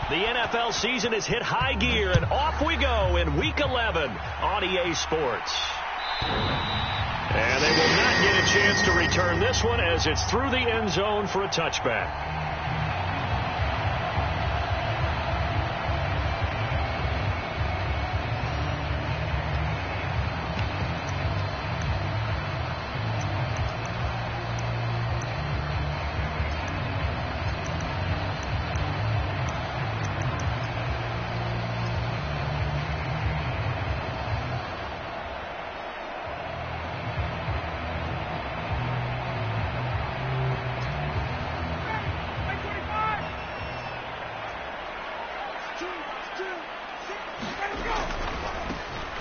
The NFL season has hit high gear, and off we go in Week 11 on EA Sports. And they will not get a chance to return this one as it's through the end zone for a touchback.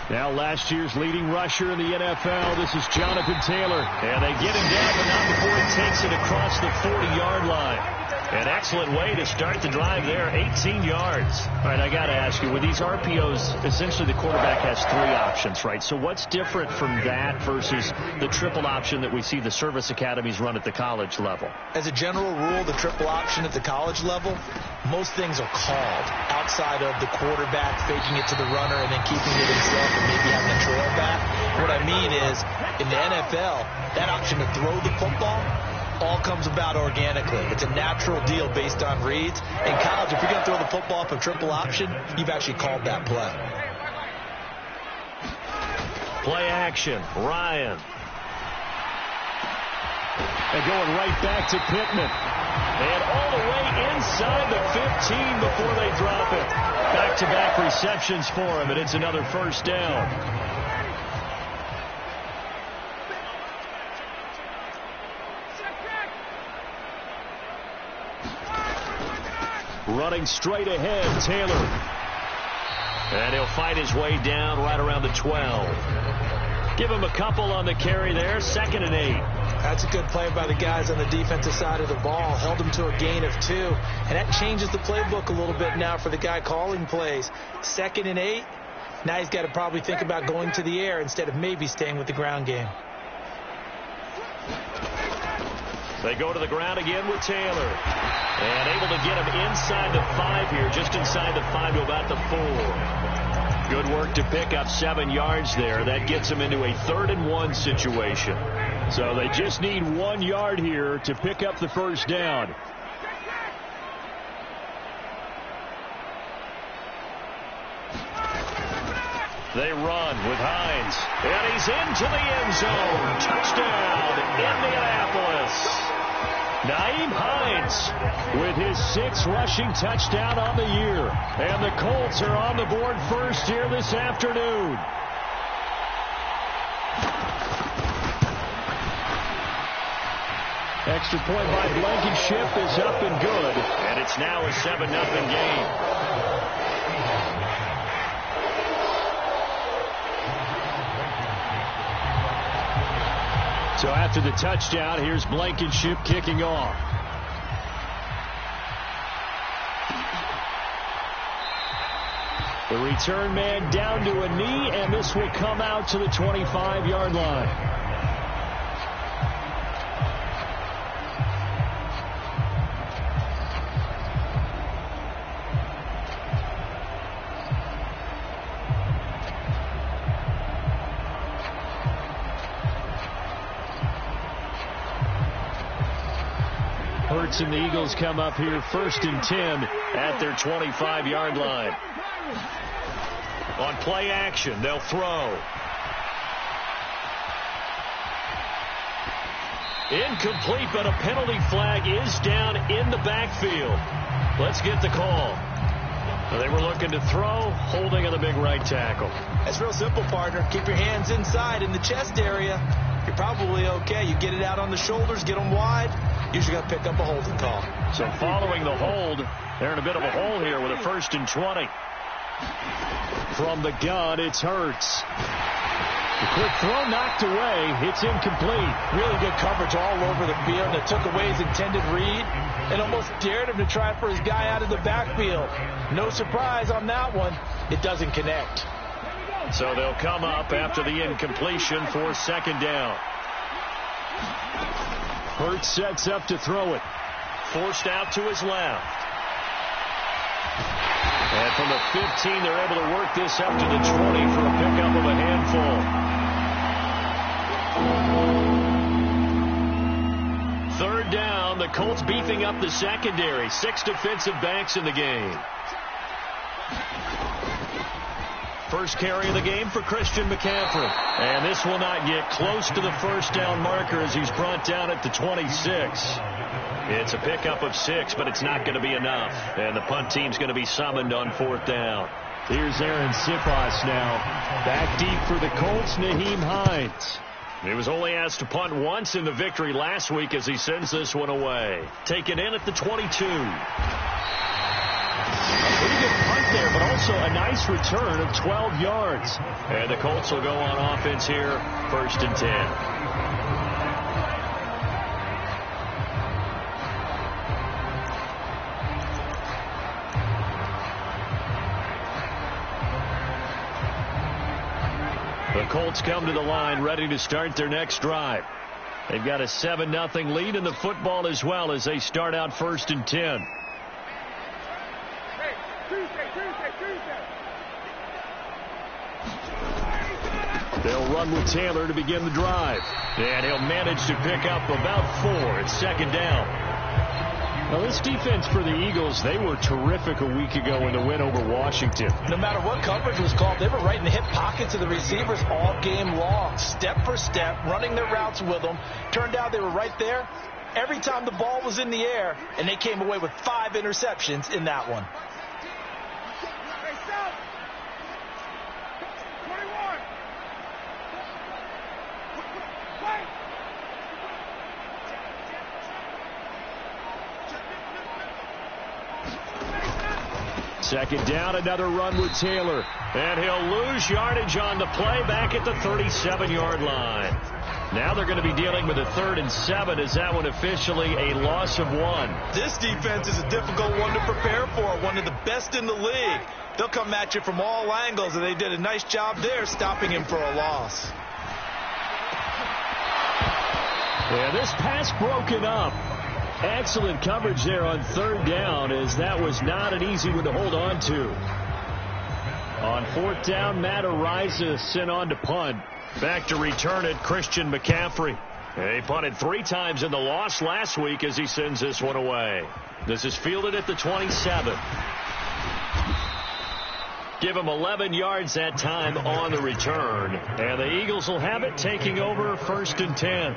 Now last year's leading rusher in the NFL, this is Jonathan Taylor. And they get him down, but not before he takes it across the 40-yard line. An excellent way to start the drive there, 18 yards. All right, I got to ask you, with these RPOs, essentially the quarterback has 3 options, right? So what's different from that versus the triple option that we see the service academies run at the college level? As a general rule, the triple option at the college level, most things are called outside of the quarterback faking it to the runner and then keeping it himself and maybe having a trail back. What I mean is, in the NFL, that option to throw the football all comes about organically. It's a natural deal based on reads. In college, if you're going to throw the football up a triple option, you've actually called that play. Play action, Ryan. And going right back to Pittman. And all the way inside the 15 before they drop it. Back-to-back receptions for him, and it's another first down. Running straight ahead, Taylor. And he'll fight his way down right around the 12. Give him a couple on the carry there, 2nd and 8. That's a good play by the guys on the defensive side of the ball. Held him to a gain of 2. And that changes the playbook a little bit now for the guy calling plays. 2nd and 8. Now he's got to probably think about going to the air instead of maybe staying with the ground game. They go to the ground again with Taylor. And able to get him inside the 5 here, just inside the 5 to about the 4. Good work to pick up 7 yards there. That gets them into a 3rd and 1 situation. So they just need 1 yard here to pick up the first down. They run with Hines. And he's into the end zone. Touchdown, Indianapolis. Nyheim Hines with his 6th rushing touchdown on the year. And the Colts are on the board first here this afternoon. Extra point by Blankenship is up and good. And it's now a 7-0 game. So after the touchdown, here's Blankenship kicking off. The return man down to a knee, and this will come out to the 25-yard line. And the Eagles come up here 1st and 10 at their 25-yard line. On play action, they'll throw. Incomplete, but a penalty flag is down in the backfield. Let's get the call. They were looking to throw, holding on the big right tackle. That's real simple, partner. Keep your hands inside in the chest area. You're probably okay. You get it out on the shoulders, get them wide. Usually got to pick up a holding call. So following the hold, they're in a bit of a hole here with a 1st and 20. From the gun, it's Hurts. The quick throw knocked away. It's incomplete. Really good coverage all over the field. That took away his intended read and almost dared him to try for his guy out of the backfield. No surprise on that one. It doesn't connect. So they'll come up after the incompletion for 2nd down. Hurts sets up to throw it. Forced out to his left. And from the 15, they're able to work this up to the 20 for a pickup of a handful. Third down, the Colts beefing up the secondary. 6 defensive backs in the game. First carry of the game for Christian McCaffrey. And this will not get close to the first down marker as he's brought down at the 26. It's a pickup of 6, but it's not going to be enough. And the punt team's going to be summoned on 4th down. Here's Aaron Sipos now. Back deep for the Colts, Naheem Hines. He was only asked to punt once in the victory last week as he sends this one away. Taken in at the 22. A pretty good punt there, but also a nice return of 12 yards. And the Colts will go on offense here, 1st and 10. The Colts come to the line ready to start their next drive. They've got a 7-0 lead in the football as well as they start out 1st and 10. They'll run with Taylor to begin the drive. And he'll manage to pick up about 4. It's 2nd down. Now, this defense for the Eagles, they were terrific a week ago in the win over Washington. No matter what coverage was called, they were right in the hip pockets of the receivers all game long, step for step, running their routes with them. Turned out they were right there every time the ball was in the air, and they came away with 5 interceptions in that one. Second down, another run with Taylor. And he'll lose yardage on the play back at the 37-yard line. Now they're going to be dealing with a 3rd and 7 as that one officially a loss of 1. This defense is a difficult one to prepare for, one of the best in the league. They'll come at you from all angles, and they did a nice job there stopping him for a loss. Yeah, this pass broken up. Excellent coverage there on 3rd down as that was not an easy one to hold on to. On 4th down, Matt Araiza sent on to punt. Back to return it, Christian McCaffrey. He punted 3 times in the loss last week as he sends this one away. This is fielded at the 27. Give him 11 yards that time on the return. And the Eagles will have it taking over 1st and 10.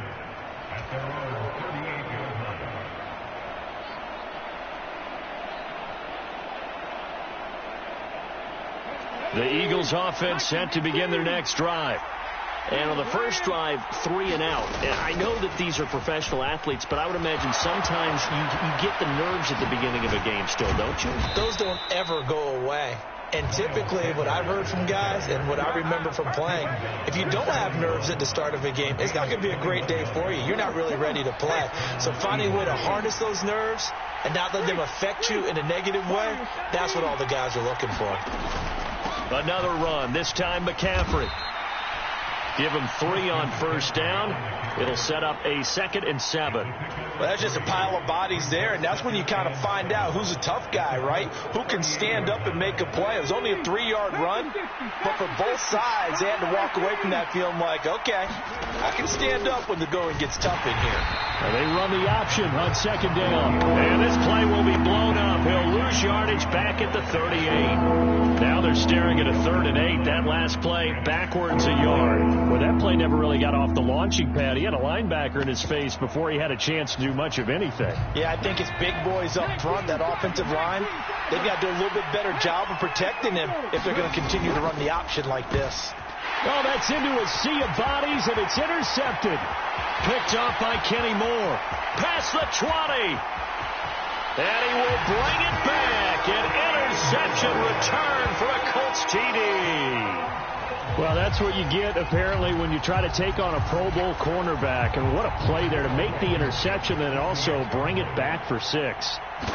The Eagles offense set to begin their next drive. And on the first drive, 3 and out. And I know that these are professional athletes, but I would imagine sometimes you get the nerves at the beginning of a game still, don't you? Those don't ever go away. And typically what I've heard from guys and what I remember from playing, if you don't have nerves at the start of a game, it's not going to be a great day for you. You're not really ready to play. So finding a way to harness those nerves and not let them affect you in a negative way, that's what all the guys are looking for. Another run, this time McCaffrey. Give him 3 on 1st down. It'll set up a 2nd and 7. Well, that's just a pile of bodies there, and that's when you kind of find out who's a tough guy, right? Who can stand up and make a play. It was only a 3-yard run, but for both sides, they had to walk away from that feeling like, okay, I can stand up when the going gets tough in here. And they run the option on 2nd down. And this play will be blown up. He'll lose yardage back at the 38. Now they're staring at a 3rd and 8. That last play backwards a yard. Well, that play never really got off the launching pad. He had a linebacker in his face before he had a chance to do much of anything. Yeah, I think it's big boys up front, that offensive line. They've got to do a little bit better job of protecting him if they're going to continue to run the option like this. Oh, that's into a sea of bodies, and it's intercepted. Picked off by Kenny Moore. Past the 20. And he will bring it back. An interception return for a Colts TD. Well, that's what you get, apparently, when you try to take on a Pro Bowl cornerback. And what a play there to make the interception and also bring it back for 6.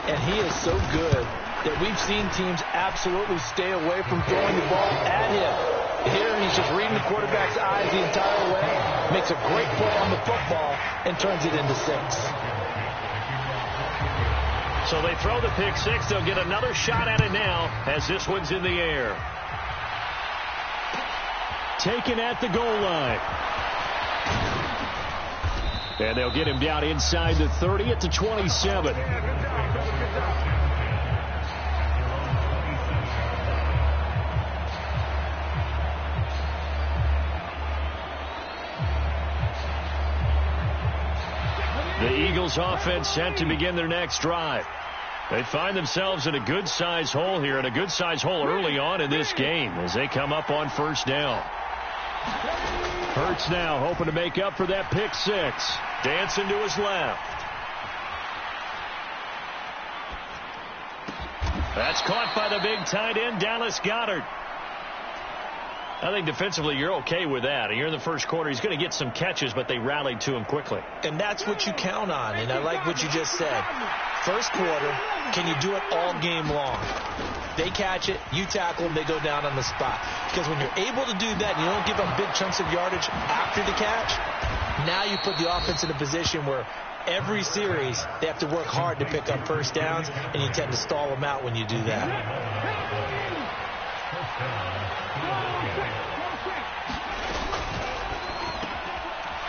And he is so good that we've seen teams absolutely stay away from throwing the ball at him. Here, he's just reading the quarterback's eyes the entire way, makes a great play on the football, and turns it into 6. So they throw the pick six. They'll get another shot at it now as this one's in the air. Taken at the goal line. And they'll get him down inside the 30 at the 27. The Eagles offense set to begin their next drive. They find themselves in a good-sized hole here, and a good-sized hole early on in this game as they come up on first down. Hurts now hoping to make up for that pick six. Dancing to his left. That's caught by the big tight end, Dallas Goedert. I think defensively you're okay with that. You're in the first quarter. He's going to get some catches, but they rallied to him quickly. And that's what you count on, and I like what you just said. First quarter, can you do it all game long? They catch it, you tackle them, they go down on the spot. Because when you're able to do that and you don't give up big chunks of yardage after the catch, now you put the offense in a position where every series they have to work hard to pick up first downs, and you tend to stall them out when you do that.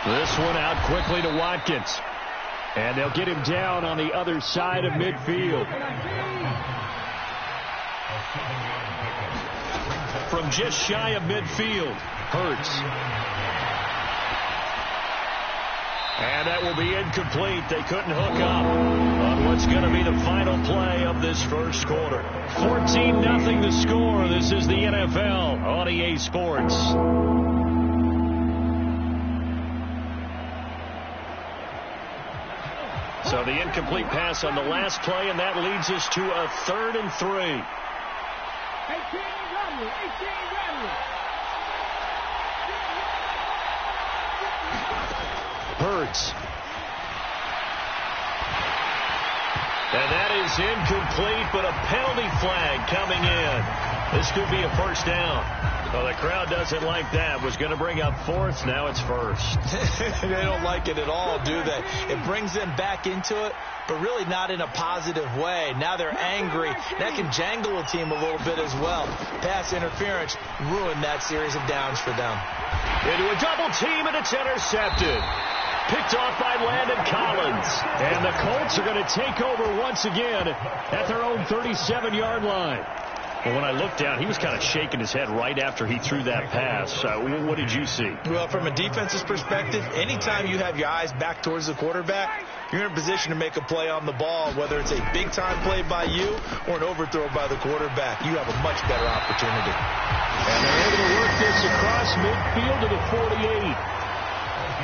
This one out quickly to Watkins. And they'll get him down on the other side of midfield. From just shy of midfield, Hurts. And that will be incomplete. They couldn't hook up on what's going to be the final play of this first quarter. 14-0 the score. This is the NFL on EA Sports. So the incomplete pass on the last play, and that leads us to a 3rd and 3. Hurts. And that is incomplete, but a penalty flag coming in. This could be a first down. Well, the crowd doesn't like that. Was going to bring up 4th. Now it's 1st. They don't like it at all, do they? It brings them back into it, but really not in a positive way. Now they're angry. That can jangle a team a little bit as well. Pass interference ruined that series of downs for them. Into a double team, and it's intercepted. Picked off by Landon Collins. And the Colts are going to take over once again at their own 37-yard line. Well, when I looked down, he was kind of shaking his head right after he threw that pass. What did you see? Well, from a defense's perspective, anytime you have your eyes back towards the quarterback, you're in a position to make a play on the ball, whether it's a big-time play by you or an overthrow by the quarterback. You have a much better opportunity. And they're able to work this across midfield to the 48.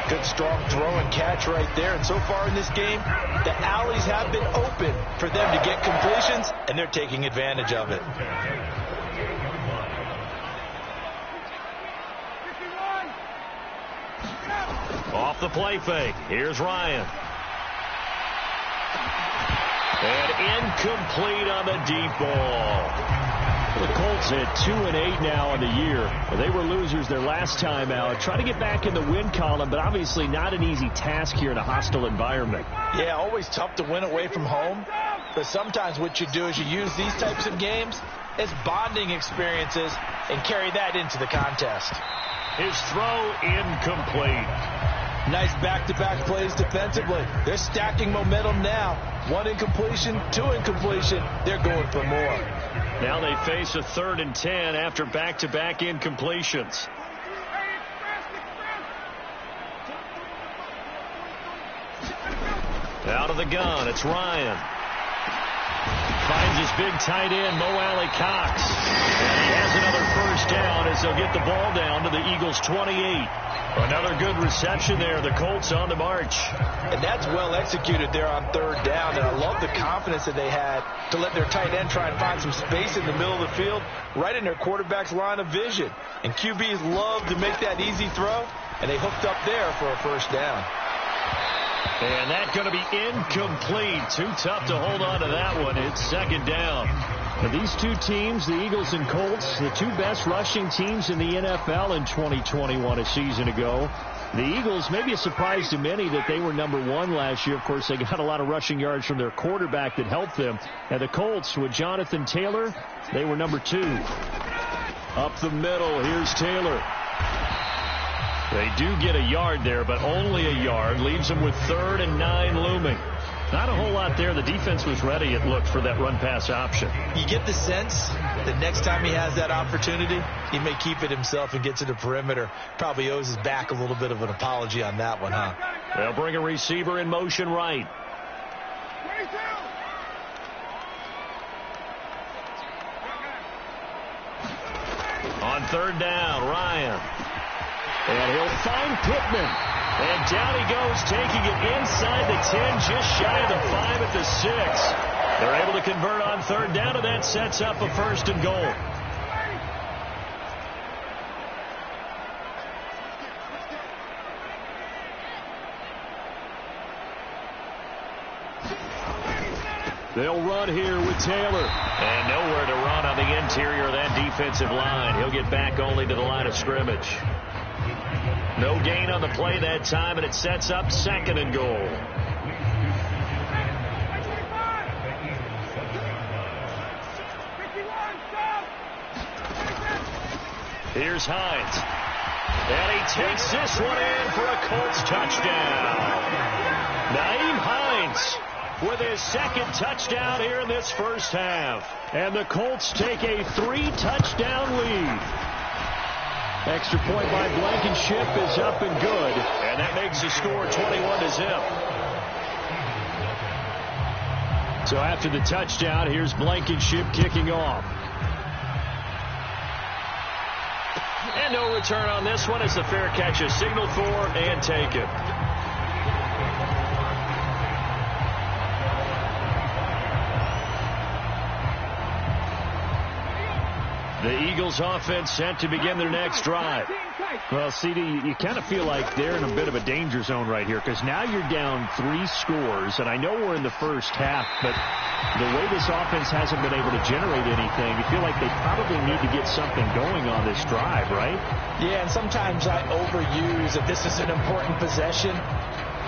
Good, strong throw and catch right there. And so far in this game, the alleys have been open for them to get completions, and they're taking advantage of it. Off the play fake. Here's Ryan. And incomplete on the deep ball. The Colts at 2-8 now on the year. They were losers their last time out. Try to get back in the win column, but obviously not an easy task here in a hostile environment. Yeah, always tough to win away from home. But sometimes what you do is you use these types of games as bonding experiences and carry that into the contest. His throw incomplete. Nice back-to-back plays defensively. They're stacking momentum now. 1 incompletion, 2 incompletion. They're going for more. Now they face a 3rd and 10 after back-to-back incompletions. Out of the gun, it's Ryan. Finds his big tight end, Mo Alley-Cox. And he has another first down as they'll get the ball down to the Eagles' 28. Another good reception there. The Colts on the march. And that's well executed there on 3rd down. And I love the confidence that they had to let their tight end try and find some space in the middle of the field, right in their quarterback's line of vision. And QBs love to make that easy throw, and they hooked up there for a first down. And that's going to be incomplete. Too tough to hold on to that one. It's 2nd down. Now these two teams, the Eagles and Colts, the two best rushing teams in the NFL in 2021 a season ago. The Eagles, maybe a surprise to many that they were number 1 last year. Of course, they got a lot of rushing yards from their quarterback that helped them. And the Colts with Jonathan Taylor, they were number 2. Up the middle, here's Taylor. They do get a yard there, but only a yard. Leaves them with 3rd and 9 looming. Not a whole lot there. The defense was ready, it looked, for that run-pass option. You get the sense that next time he has that opportunity, he may keep it himself and get to the perimeter. Probably owes his back a little bit of an apology on that one, huh? They'll bring a receiver in motion right. On 3rd down, Ryan. And he'll find Pittman. And down he goes, taking it inside the 10, just shy of the 5 at the 6. They're able to convert on 3rd down, and that sets up a 1st and goal. They'll run here with Taylor. And nowhere to run on the interior of that defensive line. He'll get back only to the line of scrimmage. No gain on the play that time, and it sets up 2nd and goal. Here's Hines. And he takes this one in for a Colts touchdown. Nyheim Hines with his 2nd touchdown here in this first half. And the Colts take a 3-touchdown lead. Extra point by Blankenship is up and good. And that makes the score 21-0. So after the touchdown, here's Blankenship kicking off. And no return on this one as the fair catch is signaled for and taken. The Eagles offense set to begin their next drive. Well, CD, you kind of feel like they're in a bit of a danger zone right here because now you're down 3 scores, and I know we're in the first half, but the way this offense hasn't been able to generate anything, you feel like they probably need to get something going on this drive, right? Yeah, and sometimes I overuse that this is an important possession.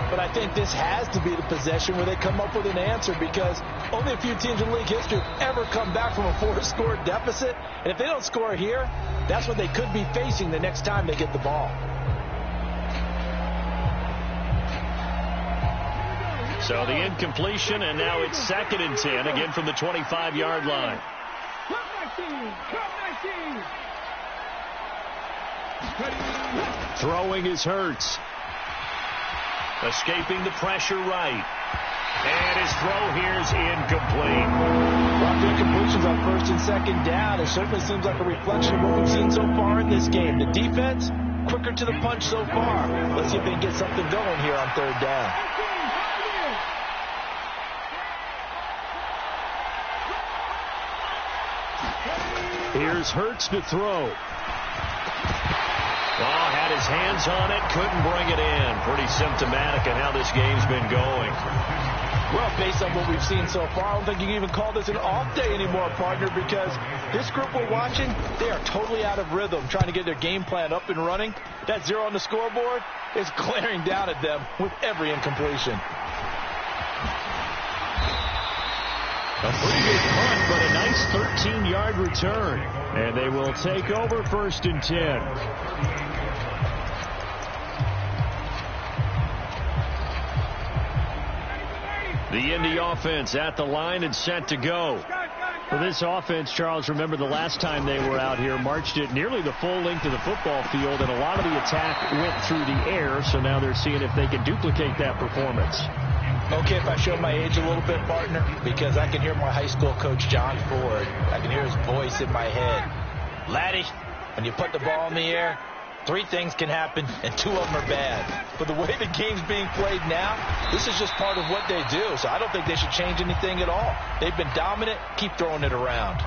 But I think this has to be the possession where they come up with an answer because only a few teams in league history have ever come back from a 4-score deficit. And if they don't score here, that's what they could be facing the next time they get the ball. So the incompletion, and now it's 2nd and 10, again from the 25-yard line. Throwing is Hurts. Escaping the pressure right. And his throw here is incomplete. Well, the incompletions on 1st and 2nd down. It certainly seems like a reflection of what we've seen so far in this game. The defense, quicker to the punch so far. Let's see if they can get something going here on 3rd down. Here's Hurts to throw. Well, had his hands on it, couldn't bring it in. Pretty symptomatic of how this game's been going. Well, based on what we've seen so far, I don't think you can even call this an off day anymore, partner, because this group we're watching, they are totally out of rhythm, trying to get their game plan up and running. That 0 on the scoreboard is glaring down at them with every incompletion. A pretty good punt, but a nice 13-yard return. And they will take over 1st and 10. The Indy offense at the line and set to go. For this offense, Charles, remember the last time they were out here, marched it nearly the full length of the football field, and a lot of the attack went through the air, so now they're seeing if they can duplicate that performance. Okay, if I show my age a little bit, partner, because I can hear my high school coach, John Ford. I can hear his voice in my head. Laddie, when you put the ball in the air, 3 things can happen, and 2 of them are bad. But the way the game's being played now, this is just part of what they do. So I don't think they should change anything at all. They've been dominant. Keep throwing it around.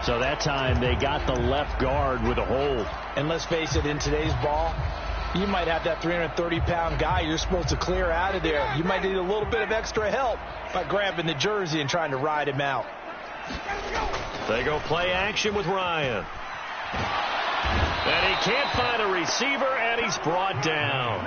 So that time they got the left guard with a hold. And let's face it, in today's ball, you might have that 330-pound guy you're supposed to clear out of there. You might need a little bit of extra help by grabbing the jersey and trying to ride him out. They go play action with Ryan. And he can't find a receiver, and he's brought down.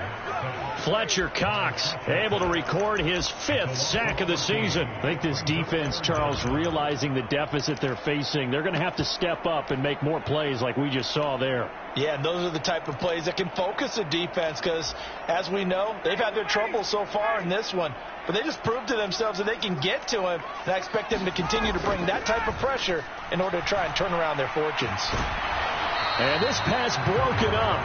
Fletcher Cox able to record his 5th sack of the season. I think this defense, Charles, realizing the deficit they're facing, they're going to have to step up and make more plays like we just saw there. Yeah, and those are the type of plays that can focus the defense because, as we know, they've had their trouble so far in this one. But they just proved to themselves that they can get to him, and I expect them to continue to bring that type of pressure in order to try and turn around their fortunes. And this pass broken up.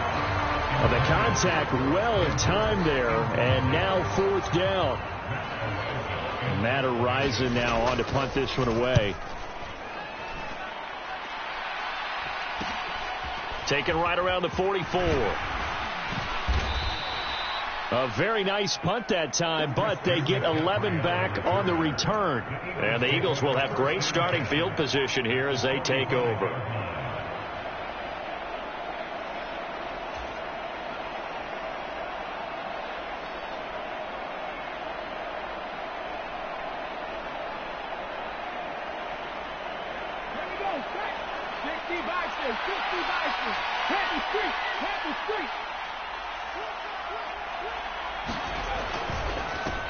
Well, the contact well timed there, and now 4th down. Matt Araiza now on to punt this one away. Taken right around the 44. A very nice punt that time, but they get 11 back on the return. And the Eagles will have great starting field position here as they take over.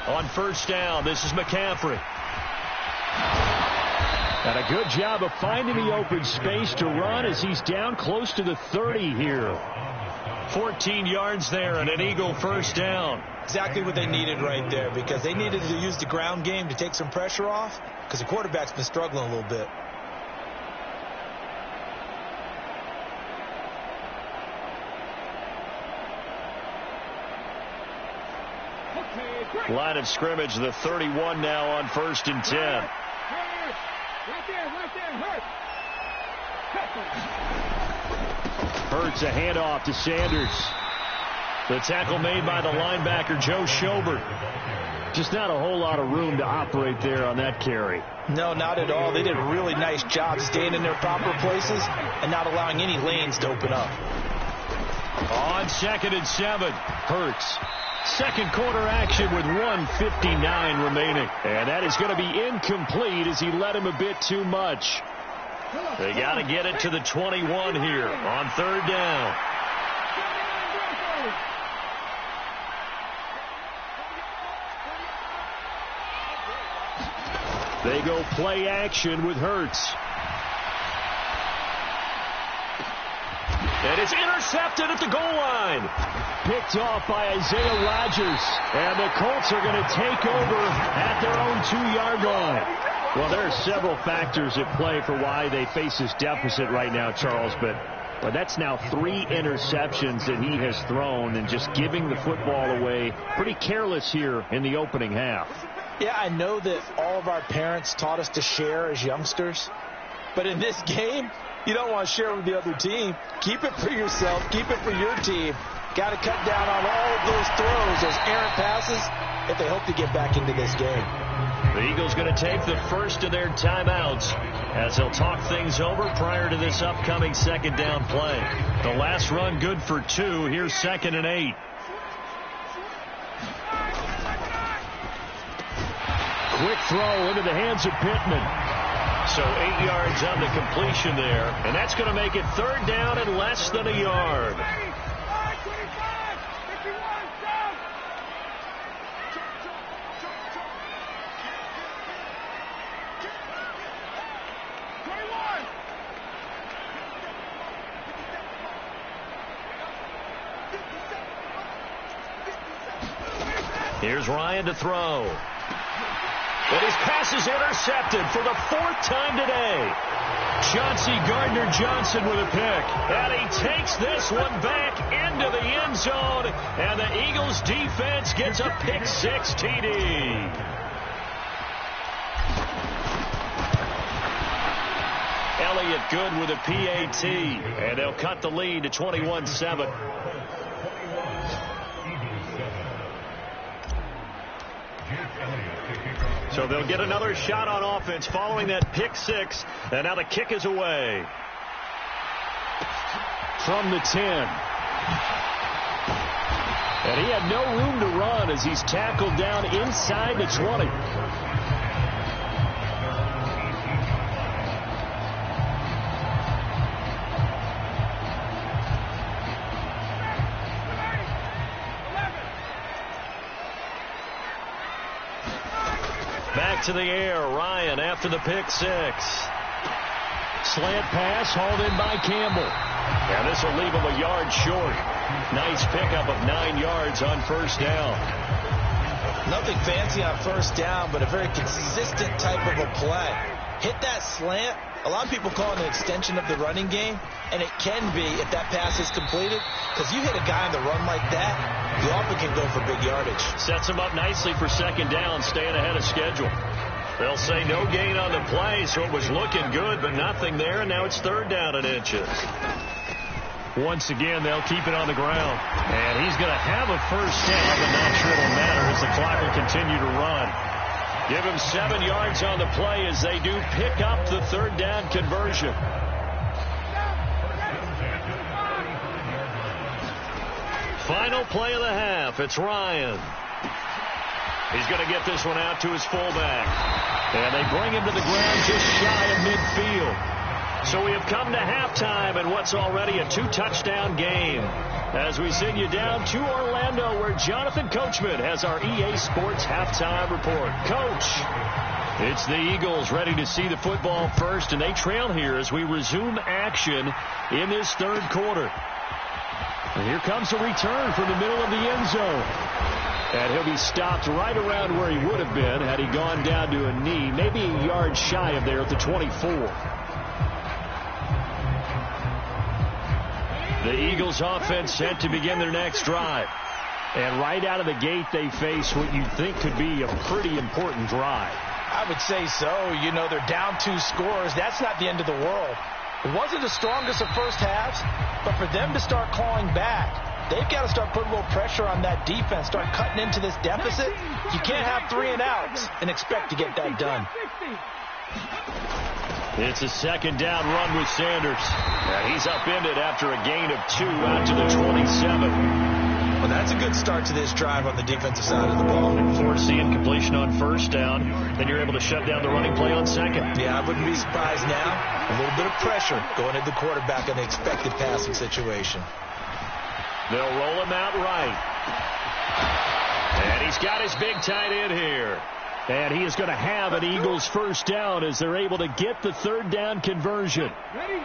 On 1st down, this is McCaffrey. And a good job of finding the open space to run as he's down close to the 30 here. 14 yards there and an Eagle 1st down. Exactly what they needed right there, because they needed to use the ground game to take some pressure off because the quarterback's been struggling a little bit. Line of scrimmage, the 31 now on 1st and 10. Right there, Hurts a handoff to Sanders. The tackle made by the linebacker, Joe Schobert. Just not a whole lot of room to operate there on that carry. No, not at all. They did a really nice job staying in their proper places and not allowing any lanes to open up. On 2nd and 7, Hurts. Second quarter action with 1:59 remaining. And that is going to be incomplete as he led him a bit too much. They got to get it to the 21 here on 3rd down. They go play action with Hurts. And it's intercepted at the goal line. Picked off by Isaiah Rodgers. And the Colts are going to take over at their own 2-yard line. Well, there are several factors at play for why they face this deficit right now, Charles. But that's now 3 interceptions that he has thrown and just giving the football away pretty careless here in the opening half. Yeah, I know that all of our parents taught us to share as youngsters. But in this game, you don't want to share with the other team. Keep it for yourself. Keep it for your team. Got to cut down on all of those throws, those errant passes, if they hope to get back into this game. The Eagles going to take the first of their timeouts as they'll talk things over prior to this upcoming 2nd down play. The last run good for 2. Here's 2nd and 8. Quick throw into the hands of Pittman. So 8 yards on the completion there. And that's going to make it 3rd down and less than a yard. Here's Ryan to throw. But his pass is intercepted for the 4th time today. Chauncey Gardner-Johnson with a pick. And he takes this one back into the end zone. And the Eagles defense gets a pick-6 TD. Elliott good with a PAT. And they'll cut the lead to 21-7. So they'll get another shot on offense following that pick-6. And now the kick is away. From the 10. And he had no room to run as he's tackled down inside the 20. Back to the air. Ryan after the pick six. Slant pass hauled in by Campbell. And this will leave him a yard short. Nice pickup of 9 yards on first down. Nothing fancy on first down, but a very consistent type of a play. Hit that slant. A lot of people call it an extension of the running game, and it can be if that pass is completed, because you hit a guy on the run like that, you often can go for big yardage. Sets him up nicely for second down, staying ahead of schedule. They'll say no gain on the play, so it was looking good, but nothing there, and now it's third down and inches. Once again, they'll keep it on the ground. And he's going to have a first down, but not sure it'll matter as the clock will continue to run. Give him 7 yards on the play as they do pick up the third down conversion. Final play of the half. It's Ryan. He's going to get this one out to his fullback. And they bring him to the ground just shy of midfield. So we have come to halftime in what's already a 2-touchdown game. As we send you down to Orlando, where Jonathan Coachman has our EA Sports halftime report. Coach, it's the Eagles ready to see the football first, and they trail here as we resume action in this third quarter. And here comes a return from the middle of the end zone. And he'll be stopped right around where he would have been had he gone down to a knee, maybe a yard shy of there at the 24. The Eagles offense set to begin their next drive. And right out of the gate, they face what you think could be a pretty important drive. I would say so. You know, they're down 2 scores. That's not the end of the world. It wasn't the strongest of first halves, but for them to start clawing back, they've got to start putting a little pressure on that defense, start cutting into this deficit. You can't have 3 and outs and expect to get that done. It's a second down run with Sanders. And he's upended after a gain of 2 out to the 27. Well, that's a good start to this drive on the defensive side of the ball. Force the incompletion on first down, then you're able to shut down the running play on second. Yeah, I wouldn't be surprised now. A little bit of pressure going at the quarterback in the expected passing situation. They'll roll him out right. And he's got his big tight end here. And he is going to have an Eagles first down as they're able to get the third down conversion. Ready?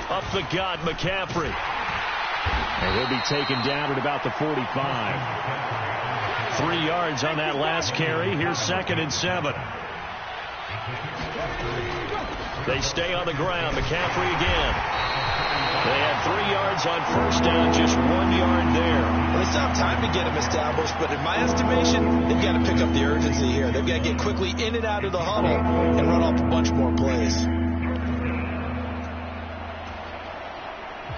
Up the gut, McCaffrey. And he'll be taken down at about the 45. 3 yards on that last carry. Here's 2nd and 7. They stay on the ground. McCaffrey again. They had 3 yards on first down, just 1 yard there. Well, they still have time to get him established, but in my estimation, they've got to pick up the urgency here. They've got to get quickly in and out of the huddle and run off a bunch more plays.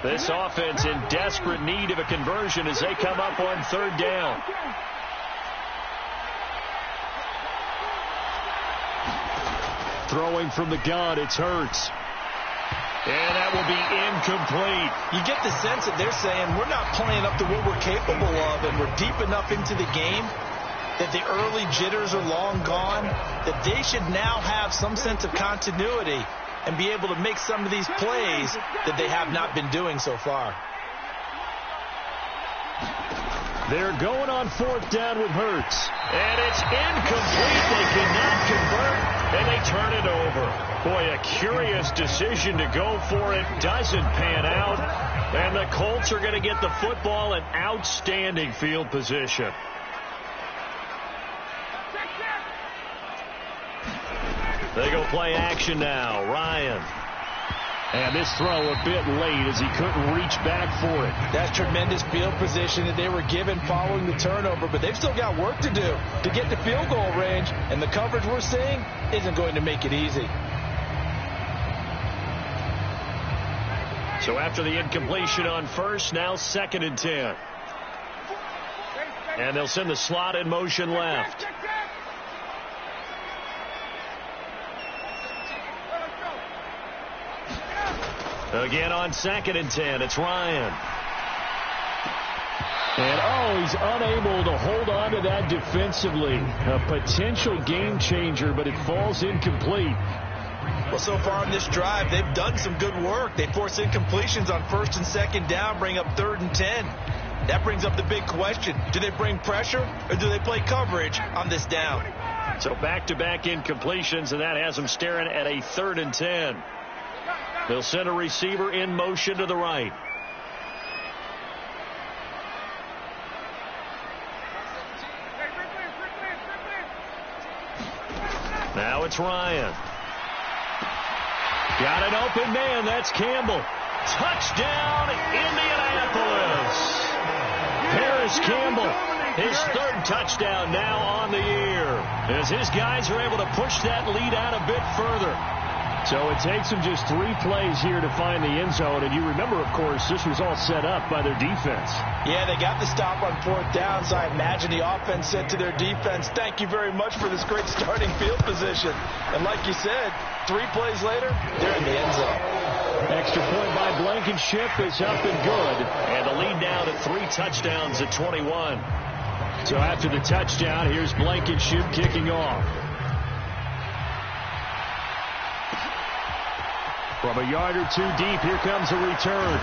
This offense in desperate need of a conversion as they come up on third down. Throwing from the gun, it's Hurts. And that will be incomplete. You get the sense that they're saying we're not playing up to what we're capable of, and we're deep enough into the game that the early jitters are long gone, that they should now have some sense of continuity and be able to make some of these plays that they have not been doing so far. They're going on fourth down with Hurts. And it's incomplete. They cannot convert, and they turn it over. Boy, a curious decision to go for it. Doesn't pan out. And the Colts are going to get the football in outstanding field position. They go play action now. Ryan. And this throw a bit late as he couldn't reach back for it. That's tremendous field position that they were given following the turnover, but they've still got work to do to get the field goal range, and the coverage we're seeing isn't going to make it easy. So after the incompletion on first, now 2nd and 10. And they'll send the slot in motion left. Again on 2nd and 10, it's Ryan. And, he's unable to hold on to that defensively. A potential game changer, but it falls incomplete. Well, so far in this drive, they've done some good work. They force incompletions on 1st and 2nd down, bring up 3rd and 10. That brings up the big question. Do they bring pressure or do they play coverage on this down? So back-to-back incompletions, and that has them staring at a 3rd and 10. They'll send a receiver in motion to the right. Now it's Ryan. Got an open man. That's Campbell. Touchdown, Indianapolis. Harris Campbell, his 3rd touchdown now on the year, as his guys are able to push that lead out a bit further. So it takes them just 3 plays here to find the end zone. And you remember, of course, this was all set up by their defense. Yeah, they got the stop on 4th down, so I imagine the offense said to their defense, thank you very much for this great starting field position. And like you said, 3 plays later, they're in the end zone. Extra point by Blankenship is up and good. And the lead now to 3 touchdowns at 21. So after the touchdown, here's Blankenship kicking off. From a yard or 2 deep, here comes a return.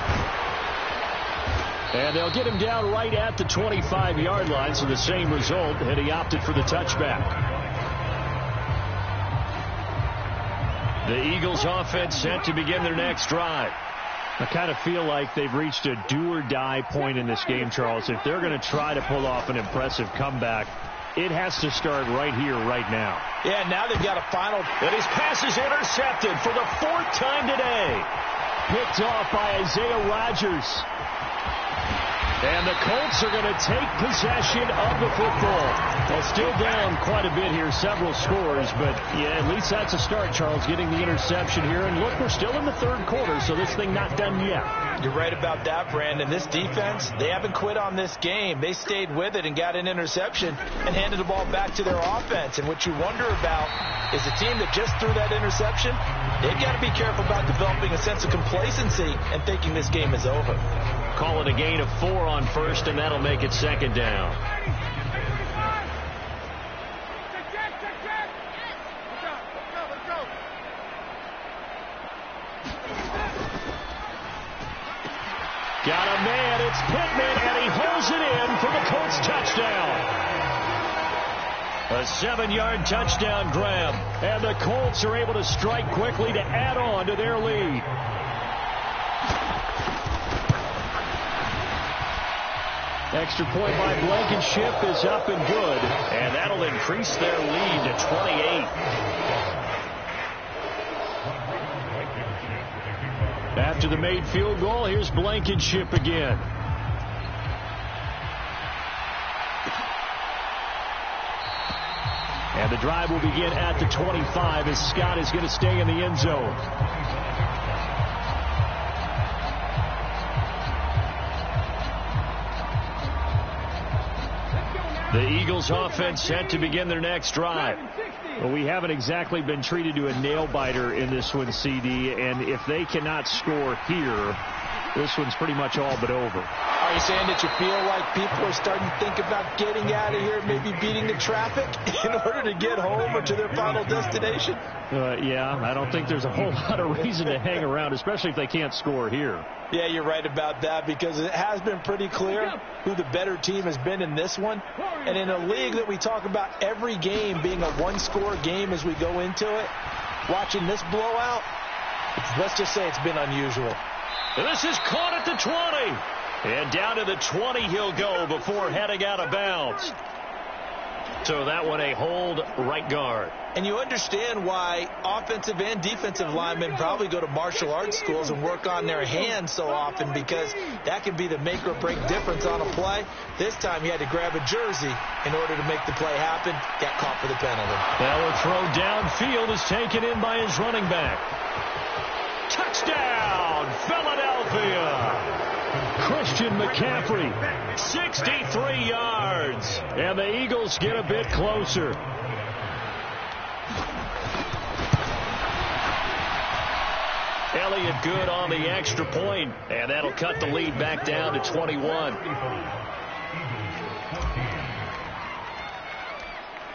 And they'll get him down right at the 25-yard line, so the same result, and he opted for the touchback. The Eagles offense set to begin their next drive. I kind of feel like they've reached a do-or-die point in this game, Charles. If they're going to try to pull off an impressive comeback, it has to start right here, right now. Yeah, now they've got a final. And his pass is intercepted for the 4th time today. Picked off by Isaiah Rodgers. And the Colts are going to take possession of the football. Well, still down quite a bit here, several scores, but yeah, at least that's a start, Charles, getting the interception here. And look, we're still in the 3rd quarter, so this thing not done yet. You're right about that, Brandon. This defense, they haven't quit on this game. They stayed with it and got an interception and handed the ball back to their offense. And what you wonder about is the team that just threw that interception, they've got to be careful about developing a sense of complacency and thinking this game is over. Call it a gain of 4 on 1st, and that'll make it 2nd down. Got a man, it's Pittman, and he holds it in for the Colts touchdown. A 7-yard touchdown grab. And the Colts are able to strike quickly to add on to their lead. Extra point by Blankenship is up and good. And that'll increase their lead to 28. After the made field goal, here's Blankenship again. And the drive will begin at the 25 as Scott is going to stay in the end zone. The Eagles offense set to begin their next drive. Well, we haven't exactly been treated to a nail-biter in this one, CD, and if they cannot score here, this one's pretty much all but over. Are you saying that you feel like people are starting to think about getting out of here, maybe beating the traffic in order to get home or to their final destination? Yeah, I don't think there's a whole lot of reason to hang around, especially if they can't score here. Yeah, you're right about that, because it has been pretty clear who the better team has been in this one. And in a league that we talk about every game being a one-score game as we go into it, watching this blowout, let's just say it's been unusual. This is caught at the 20. And down to the 20 he'll go before heading out of bounds. So that one a hold right guard. And you understand why offensive and defensive linemen probably go to martial arts schools and work on their hands so often, because that can be the make or break difference on a play. This time he had to grab a jersey in order to make the play happen. Got caught for the penalty. Now a throw downfield is taken in by his running back. Touchdown, Philadelphia! Christian McCaffrey, 63 yards. And the Eagles get a bit closer. Elliott good on the extra point, and that'll cut the lead back down to 21.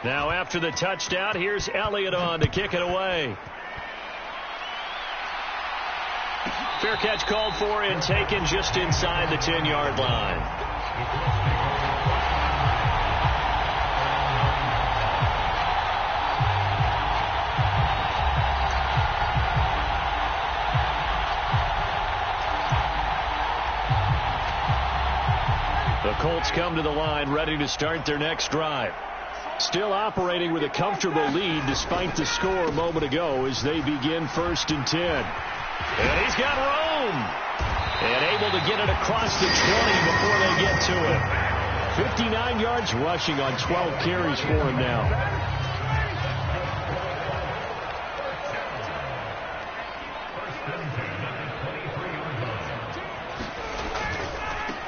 Now after the touchdown, here's Elliott on to kick it away. Fair catch called for and taken just inside the 10-yard line. The Colts come to the line ready to start their next drive. Still operating with a comfortable lead despite the score a moment ago as they begin 1st and 10. And he's got room. And able to get it across the 20 before they get to it. 59 yards rushing on 12 carries for him now.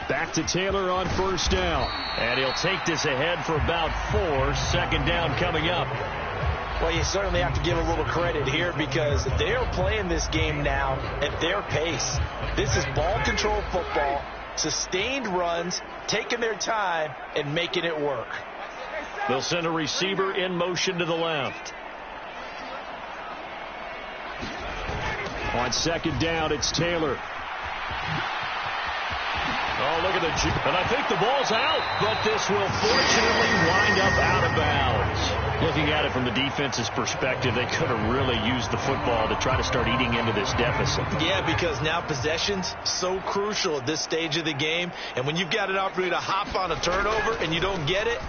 Back to Taylor on 1st down. And he'll take this ahead for about 4. 2nd down coming up. Well, you certainly have to give a little credit here because they are playing this game now at their pace. This is ball control football, sustained runs, taking their time, and making it work. They'll send a receiver in motion to the left. On 2nd down, it's Taylor. Oh, look at the G. And I think the ball's out, but this will fortunately wind up out of bounds. Looking at it from the defense's perspective, they could have really used the football to try to start eating into this deficit. Yeah, because now possession's so crucial at this stage of the game. And when you've got an opportunity to hop on a turnover and you don't get it,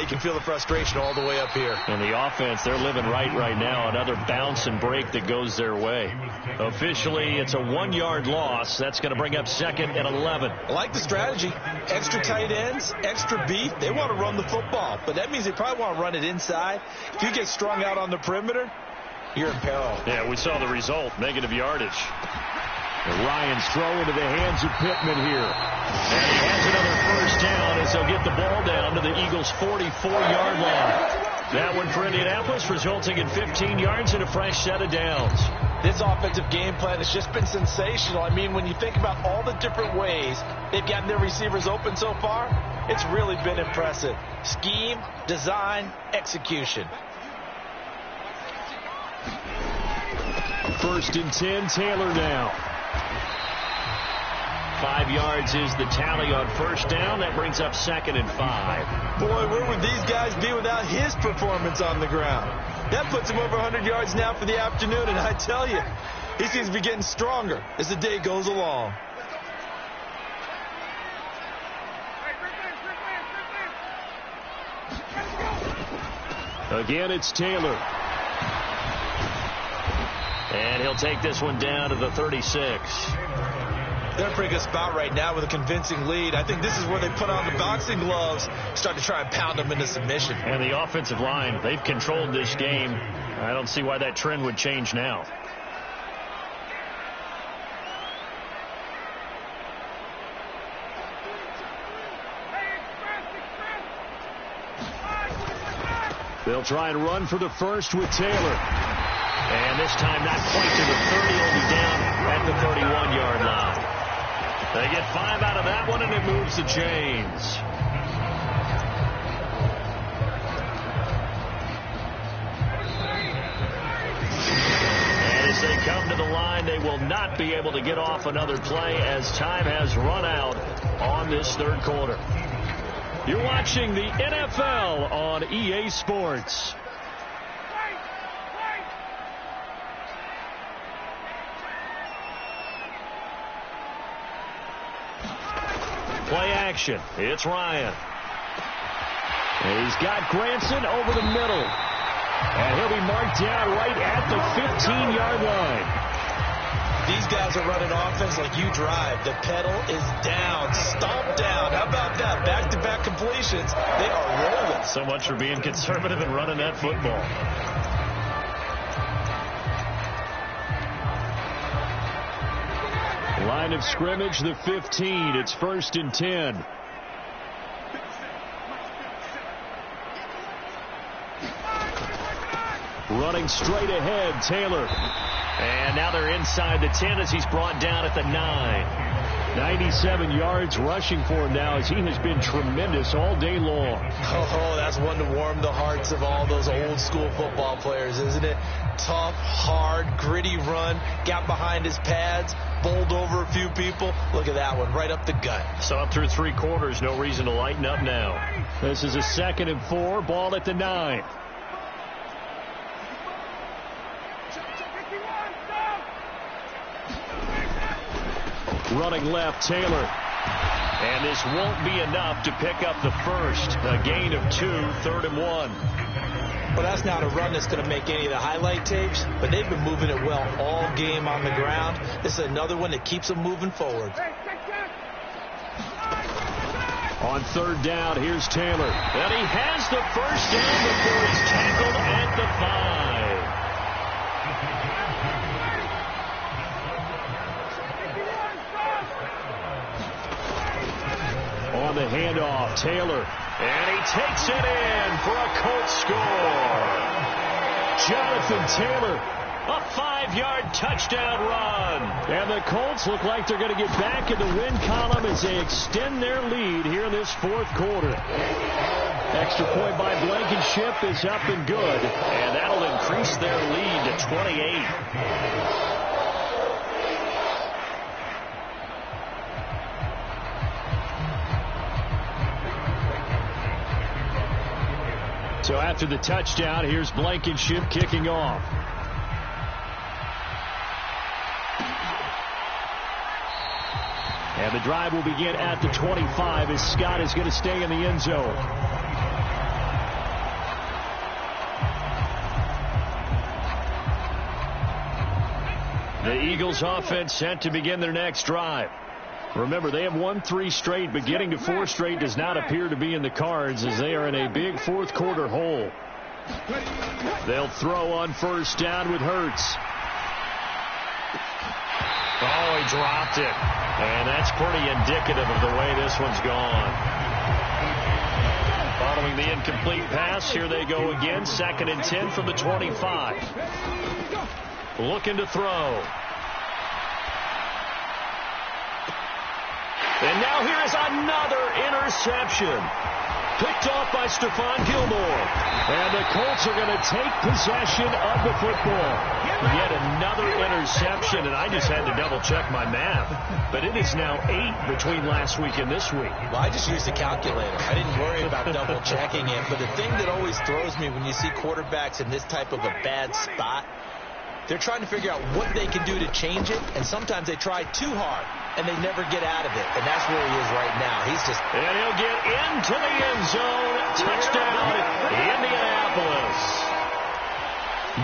you can feel the frustration all the way up here. And the offense, they're living right now. Another bounce and break that goes their way. Officially, it's a 1-yard loss. That's going to bring up 2nd and 11. I like the strategy. Extra tight ends, extra beef. They want to run the football, but that means they probably want to run it inside. If you get strung out on the perimeter, you're in peril. Yeah, we saw the result. Negative yardage. And Ryan's throw into the hands of Pittman here. And he has another 1st down as they'll get the ball down to the Eagles' 44-yard line. That one for Indianapolis, resulting in 15 yards and a fresh set of downs. This offensive game plan has just been sensational. I mean, when you think about all the different ways they've gotten their receivers open so far, it's really been impressive. Scheme, design, execution. 1st and 10, Taylor now. 5 yards is the tally on 1st down. That brings up 2nd and 5. Boy, where would these guys be without his performance on the ground? That puts him over 100 yards now for the afternoon, and I tell you, he seems to be getting stronger as the day goes along. Again, it's Taylor. And he'll take this one down to the 36. They're in a pretty good spot right now with a convincing lead. I think this is where they put on the boxing gloves, start to try and pound them into submission. And the offensive line, they've controlled this game. I don't see why that trend would change now. They'll try and run for the 1st with Taylor. And this time not quite to the 30, only down at the 31-yard line. They get 5 out of that one, and it moves the chains. And as they come to the line, they will not be able to get off another play as time has run out on this 3rd quarter. You're watching the NFL on EA Sports. Play action. It's Ryan. And he's got Granson over the middle. And he'll be marked down right at the 15-yard line. These guys are running offense like you drive. The pedal is down, stomp down. How about that? Back-to-back completions. They are rolling. So much for being conservative and running that football. Line of scrimmage, the 15. It's 1st and 10. Running straight ahead, Taylor. And now they're inside the 10 as he's brought down at the 9. 97 yards rushing for him now as he has been tremendous all day long. Oh, that's one to warm the hearts of all those old school football players, isn't it? tough, hard, gritty run. Got behind his pads, bowled over a few people. Look at that one, right up the gut. So up through 3 quarters, no reason to lighten up now. This is a 2nd and 4, ball at the 9. Running left, Taylor. And this won't be enough to pick up the first. A gain of 2, 3rd and 1. Well, that's not a run that's going to make any of the highlight tapes, but they've been moving it well all game on the ground. This is another one that keeps them moving forward. On 3rd down, here's Taylor. And he has the first down before he's tackled at the 5. On the handoff, Taylor. And he takes it in for a Colts score. Jonathan Taylor, a 5-yard touchdown run. And the Colts look like they're going to get back in the win column as they extend their lead here in this 4th quarter. Extra point by Blankenship is up and good. And that'll increase their lead to 28. So after the touchdown, here's Blankenship kicking off. And the drive will begin at the 25 as Scott is going to stay in the end zone. The Eagles offense set to begin their next drive. Remember, they have won 3 straight, but getting to 4 straight does not appear to be in the cards as they are in a big 4th quarter hole. They'll throw on 1st down with Hurts. Oh, he dropped it. And that's pretty indicative of the way this one's gone. Following the incomplete pass, here they go again. 2nd and 10 from the 25. Looking to throw. And now here is another interception. Picked off by Stephon Gilmore. And the Colts are going to take possession of the football. Yet another interception, and I just had to double-check my math. But it is now 8 between last week and this week. Well, I just used a calculator. I didn't worry about double-checking it. But the thing that always throws me when you see quarterbacks in this type of a bad spot, they're trying to figure out what they can do to change it, and sometimes they try too hard, and they never get out of it, and that's where he is right now. He's just... And he'll get into the end zone. Touchdown, Indianapolis.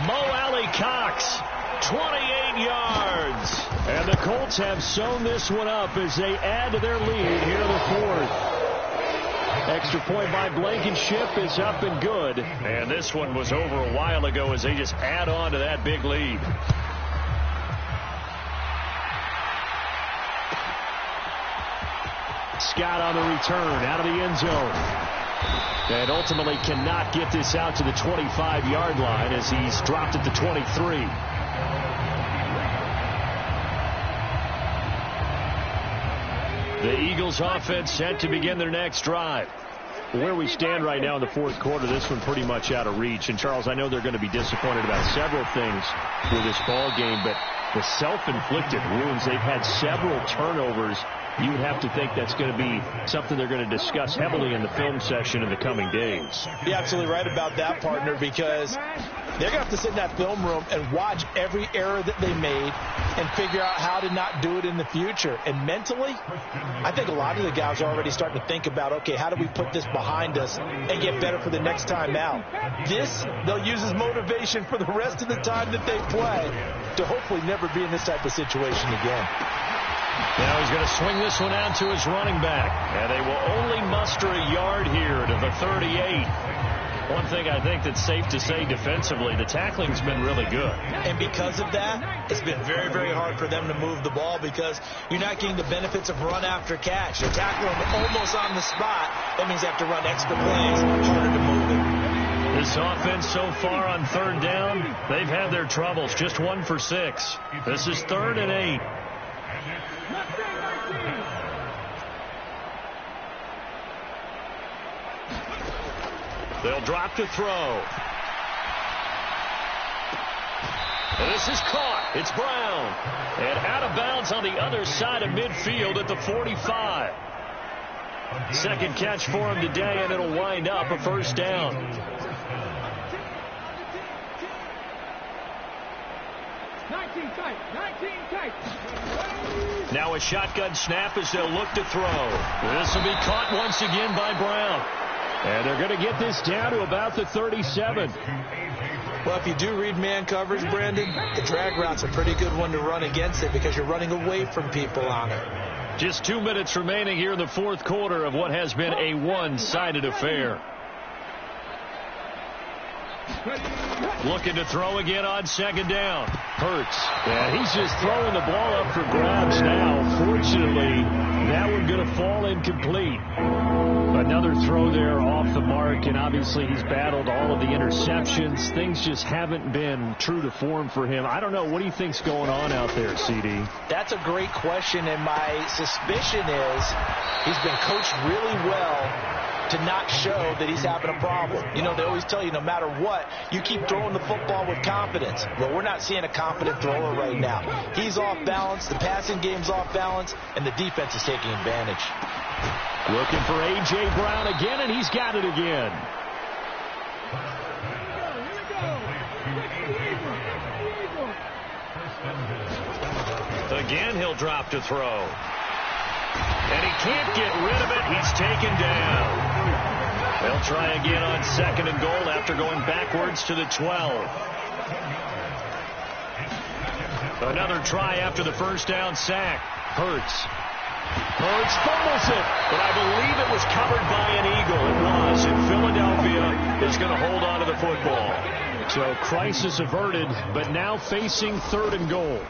Mo Alley-Cox, 28 yards. And the Colts have sewn this one up as they add to their lead here in the 4th. Extra point by Blankenship is up and good. And this one was over a while ago as they just add on to that big lead. Scott on the return out of the end zone. And ultimately cannot get this out to the 25-yard line as he's dropped at the 23. The Eagles offense set to begin their next drive. Where we stand right now in the 4th quarter, this one pretty much out of reach. And, Charles, I know they're going to be disappointed about several things with this ball game, but the self-inflicted wounds, they've had several turnovers. You would have to think that's going to be something they're going to discuss heavily in the film session in the coming days. You're absolutely right about that, partner, because they're going to have to sit in that film room and watch every error that they made and figure out how to not do it in the future. And mentally, I think a lot of the guys are already starting to think about, okay, how do we put this behind us and get better for the next time out? This, they'll use as motivation for the rest of the time that they play to hopefully never be in this type of situation again. Now he's going to swing this one out to his running back. And they will only muster a yard here to the 38. One thing I think that's safe to say defensively, the tackling's been really good. And because of that, it's been very, very hard for them to move the ball because you're not getting the benefits of run after catch. You're tackling almost on the spot. That means you have to run extra plays, harder to move it. This offense so far on 3rd down, they've had their troubles. Just 1 for 6. This is 3rd and 8. They'll drop to throw. And this is caught. It's Brown. And out of bounds on the other side of midfield at the 45. Second catch for him today, and it'll wind up a first down. 19 tight. 19 tight. Now a shotgun snap as they'll look to throw. This will be caught once again by Brown. And they're going to get this down to about the 37. Well, if you do read man coverage, Brandon, the drag route's a pretty good one to run against it because you're running away from people on it. Just 2 minutes remaining here in the fourth quarter of what has been a one-sided affair. Looking to throw again on second down. Hurts. Yeah, he's just throwing the ball up for grabs now. Fortunately, that one going to fall incomplete. Another throw there off the mark, and obviously he's battled all of the interceptions. Things just haven't been true to form for him. I don't know. What do you think's going on out there, CD? That's a great question, and my suspicion is he's been coached really well to not show that he's having a problem. You know, they always tell you no matter what, you keep throwing the football with confidence. Well, we're not seeing a confident thrower right now. He's off balance, the passing game's off balance, and the defense is taking advantage. Looking for A.J. Brown again, and he's got it again. Again, he'll drop to throw. And he can't get rid of it. He's taken down. They'll try again on second and goal after going backwards to the 12. Another try after the first down sack. Hurts fumbles it, but I believe it was covered by an Eagle. It was, and Philadelphia is going to hold on to the football. So crisis averted, but now facing third and goal.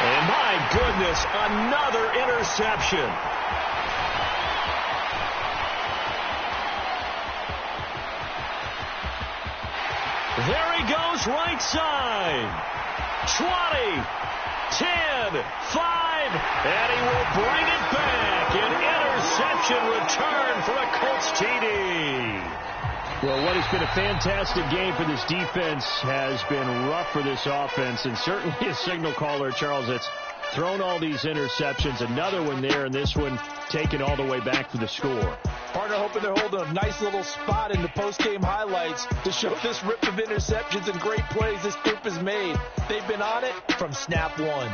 And my goodness, another interception. There he goes, right side. 20, 10, 5, and he will bring it back. An interception return for a Colts TD. Well, what has been a fantastic game for this defense has been rough for this offense, and certainly a signal caller, Charles, that's thrown all these interceptions. Another one there, and this one taken all the way back for the score. Partner hoping they're holding a nice little spot in the post-game highlights to show this rip of interceptions and great plays this group has made. They've been on it from snap one.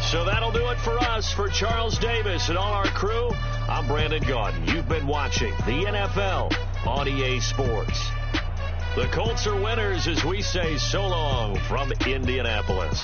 So that'll do it for us. For Charles Davis and all our crew, I'm Brandon Gaudin. You've been watching the NFL on EA Sports. The Colts are winners as we say so long from Indianapolis.